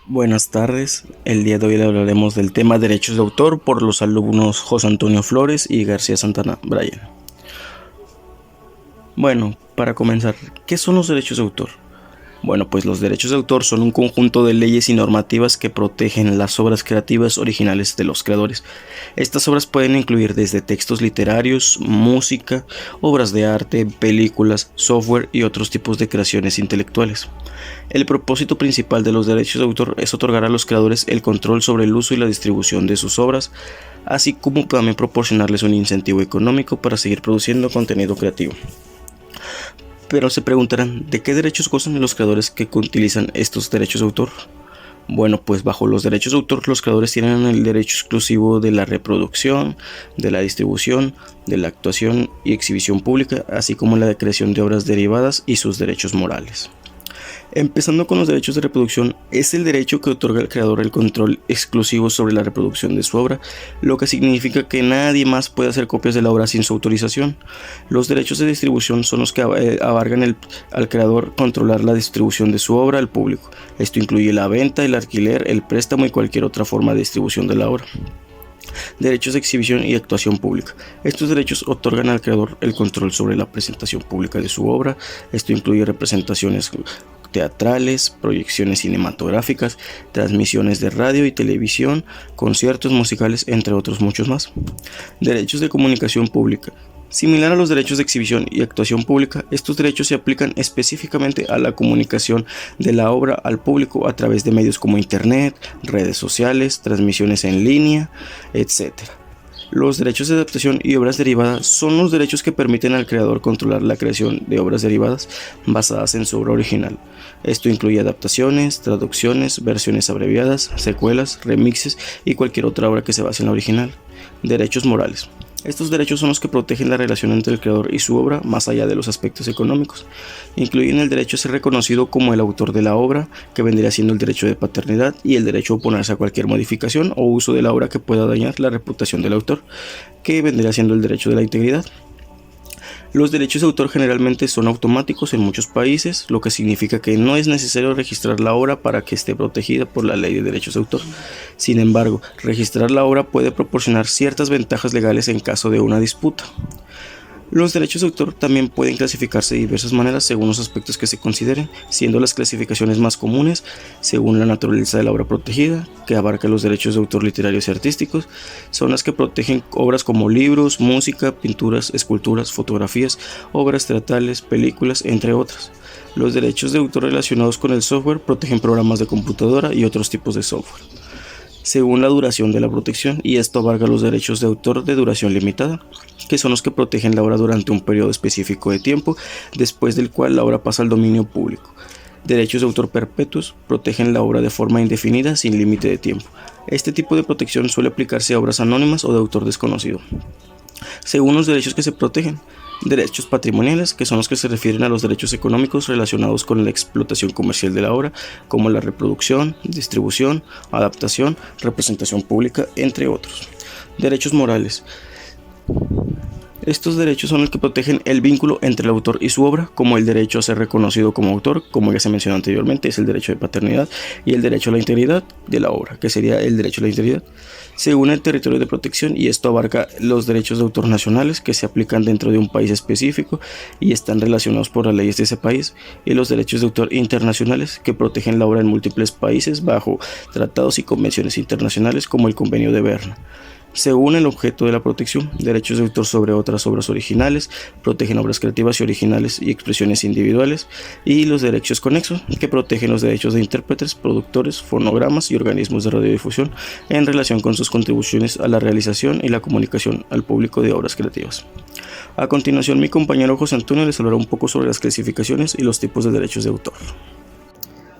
Buenas tardes, el día de hoy hablaremos del tema derechos de autor por los alumnos José Antonio Flores y García Santana Brian. Bueno, para comenzar, ¿qué son los derechos de autor? Bueno, pues los derechos de autor son un conjunto de leyes y normativas que protegen las obras creativas originales de los creadores. Estas obras pueden incluir desde textos literarios, música, obras de arte, películas, software y otros tipos de creaciones intelectuales. El propósito principal de los derechos de autor es otorgar a los creadores el control sobre el uso y la distribución de sus obras, así como también proporcionarles un incentivo económico para seguir produciendo contenido creativo. Pero se preguntarán, ¿de qué derechos gozan los creadores que utilizan estos derechos de autor? Bueno, pues bajo los derechos de autor los creadores tienen el derecho exclusivo de la reproducción, de la distribución, de la actuación y exhibición pública, así como la de creación de obras derivadas y sus derechos morales. Empezando con los derechos de reproducción, es el derecho que otorga al creador el control exclusivo sobre la reproducción de su obra, lo que significa que nadie más puede hacer copias de la obra sin su autorización. Los derechos de distribución son los que abarcan al creador controlar la distribución de su obra al público. Esto incluye la venta, el alquiler, el préstamo y cualquier otra forma de distribución de la obra. Derechos de exhibición y actuación pública. Estos derechos otorgan al creador el control sobre la presentación pública de su obra. Esto incluye representaciones teatrales, proyecciones cinematográficas, transmisiones de radio y televisión, conciertos musicales, entre otros muchos más. Derechos de comunicación pública. Similar a los derechos de exhibición y actuación pública, estos derechos se aplican específicamente a la comunicación de la obra al público a través de medios como internet, redes sociales, transmisiones en línea, etc. Los derechos de adaptación y obras derivadas son los derechos que permiten al creador controlar la creación de obras derivadas basadas en su obra original. Esto incluye adaptaciones, traducciones, versiones abreviadas, secuelas, remixes y cualquier otra obra que se base en la original. Derechos morales. Estos derechos son los que protegen la relación entre el creador y su obra más allá de los aspectos económicos. Incluyen el derecho a ser reconocido como el autor de la obra, que vendría siendo el derecho de paternidad, y el derecho a oponerse a cualquier modificación o uso de la obra que pueda dañar la reputación del autor, que vendría siendo el derecho de la integridad. Los derechos de autor generalmente son automáticos en muchos países, lo que significa que no es necesario registrar la obra para que esté protegida por la ley de derechos de autor. Sin embargo, registrar la obra puede proporcionar ciertas ventajas legales en caso de una disputa. Los derechos de autor también pueden clasificarse de diversas maneras según los aspectos que se consideren, siendo las clasificaciones más comunes según la naturaleza de la obra protegida, que abarca los derechos de autor literarios y artísticos, son las que protegen obras como libros, música, pinturas, esculturas, fotografías, obras teatrales, películas, entre otras. Los derechos de autor relacionados con el software protegen programas de computadora y otros tipos de software, según la duración de la protección, y esto abarca los derechos de autor de duración limitada, que son los que protegen la obra durante un periodo específico de tiempo, después del cual la obra pasa al dominio público. Derechos de autor perpetuos protegen la obra de forma indefinida sin límite de tiempo. Este tipo de protección suele aplicarse a obras anónimas o de autor desconocido. Según los derechos que se protegen, derechos patrimoniales, que son los que se refieren a los derechos económicos relacionados con la explotación comercial de la obra, como la reproducción, distribución, adaptación, representación pública, entre otros. Derechos morales. Estos derechos son los que protegen el vínculo entre el autor y su obra, como el derecho a ser reconocido como autor, como ya se mencionó anteriormente, es el derecho de paternidad, y el derecho a la integridad de la obra, que sería el derecho a la integridad, según el territorio de protección, y esto abarca los derechos de autor nacionales, que se aplican dentro de un país específico y están relacionados por las leyes de ese país, y los derechos de autor internacionales, que protegen la obra en múltiples países bajo tratados y convenciones internacionales, como el Convenio de Berna. Según el objeto de la protección, derechos de autor sobre otras obras originales, protegen obras creativas y originales y expresiones individuales, y los derechos conexos, que protegen los derechos de intérpretes, productores, fonogramas y organismos de radiodifusión en relación con sus contribuciones a la realización y la comunicación al público de obras creativas. A continuación, mi compañero José Antonio les hablará un poco sobre las clasificaciones y los tipos de derechos de autor.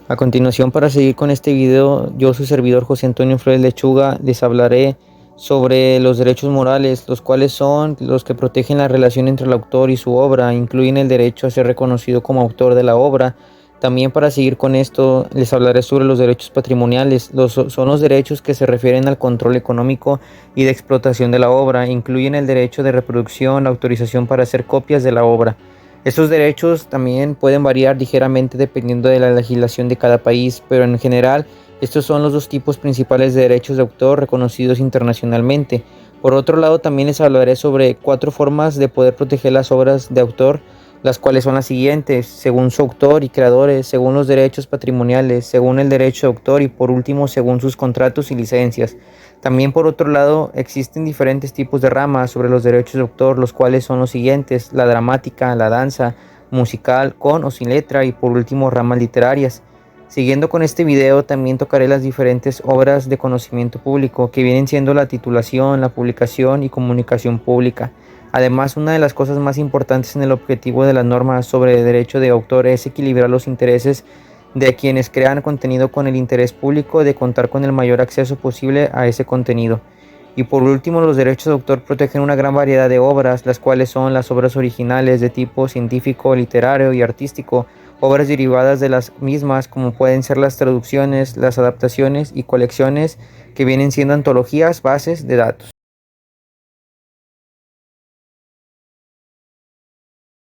A continuación, para seguir con este video, yo, su servidor José Antonio Flores Lechuga, les hablaré sobre los derechos morales, los cuales son los que protegen la relación entre el autor y su obra, incluyen el derecho a ser reconocido como autor de la obra. También, para seguir con esto, les hablaré sobre los derechos patrimoniales. Son los derechos que se refieren al control económico y de explotación de la obra, incluyen el derecho de reproducción, la autorización para hacer copias de la obra. Estos derechos también pueden variar ligeramente dependiendo de la legislación de cada país, pero en general Estos son los dos tipos principales de derechos de autor reconocidos internacionalmente. Por otro lado, también les hablaré sobre 4 formas de poder proteger las obras de autor, las cuales son las siguientes: según su autor y creadores, según los derechos patrimoniales, según el derecho de autor y por último según sus contratos y licencias. También por otro lado existen diferentes tipos de ramas sobre los derechos de autor, los cuales son los siguientes: la dramática, la danza, musical, con o sin letra y por último ramas literarias. Siguiendo con este video también tocaré las diferentes obras de conocimiento público que vienen siendo la titulación, la publicación y comunicación pública. Además, una de las cosas más importantes en el objetivo de las normas sobre derecho de autor es equilibrar los intereses de quienes crean contenido con el interés público de contar con el mayor acceso posible a ese contenido. Y por último, los derechos de autor protegen una gran variedad de obras, las cuales son las obras originales de tipo científico, literario y artístico, obras derivadas de las mismas como pueden ser las traducciones, las adaptaciones y colecciones que vienen siendo antologías, bases de datos.